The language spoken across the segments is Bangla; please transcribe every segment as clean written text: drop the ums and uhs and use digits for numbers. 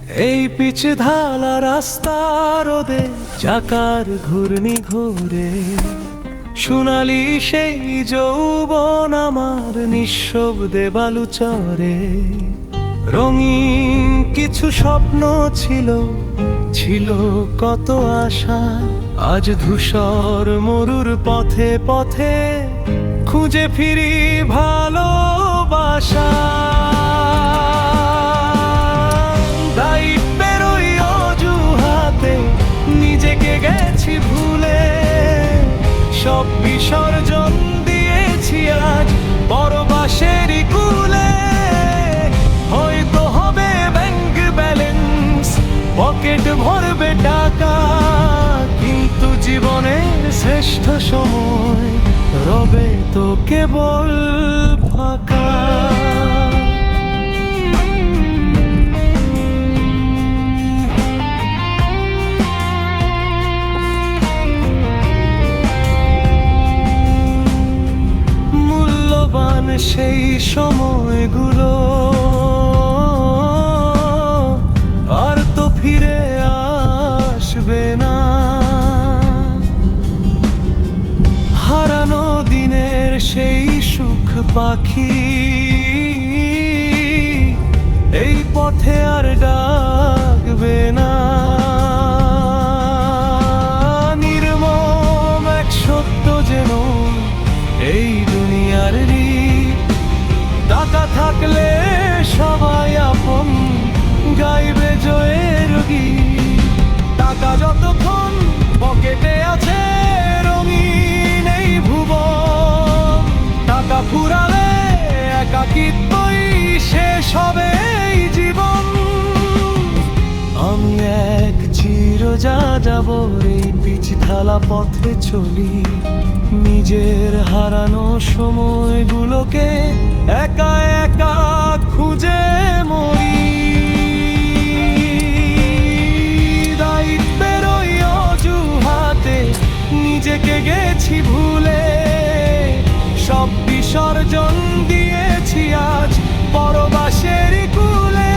এই পিচ ঢালা রাস্তার রোদে চাকার ঘূর্ণি ঘুরে সোনালি সেই যৌবন আমার নিঃশব্দে বালুচরে। রঙিন কিছু স্বপ্ন ছিল, ছিল কত আশা। আজ ধূসর মরুর পথে পথে খুঁজে ফিরি ভালোবাসা। দায়িত্বের ওই অজুহাতে নিজেকে গেছি ভুলে, সব বিসর্জন দিয়েছি আজ পরবাসেরই কুলে। হয়তো হবে ব্যাংক ব্যালেন্স, পকেট ভরবে টাকা, কিন্তু জীবনের শ্রেষ্ঠ সময় রবে তো কেবল ফাঁকা। মূল্যবান সেই সময়গুলো আর তো ফিরে আসবে না। হারানো দিনের সেই সুখ পাখি এই পথে আর ডাকবে না। নির্মম এক সত্য যেন এই দুনিয়ার রীত, টাকা থাকলে সবাই আপন গাইবে জয়ের গীত। টাকা যতক্ষণ পকেটে আছে রঙিন এই ভুবন, টাকা ফুরালে একাকিত্বই শেষ হবে এই জীবন। আমি এক চির যাযাবর এই পিচ ঢালা পথে চলি, নিজের হারানো সময়গুলোকে একা একা খুঁজে মরি। দায়িত্বের ওই অজুহাতে নিজেকে গেছি ভুলে, সব বিসর্জন দিয়েছি আজ পরবাসেরই কুলে।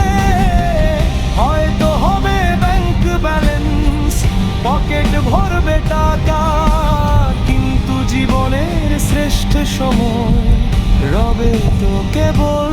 হয়তো হবে ব্যাংক ব্যালেন্স, পকেট ভরবে টাকা, কিন্তু জীবনের শ্রেষ্ঠ সময় রবে তো কেবল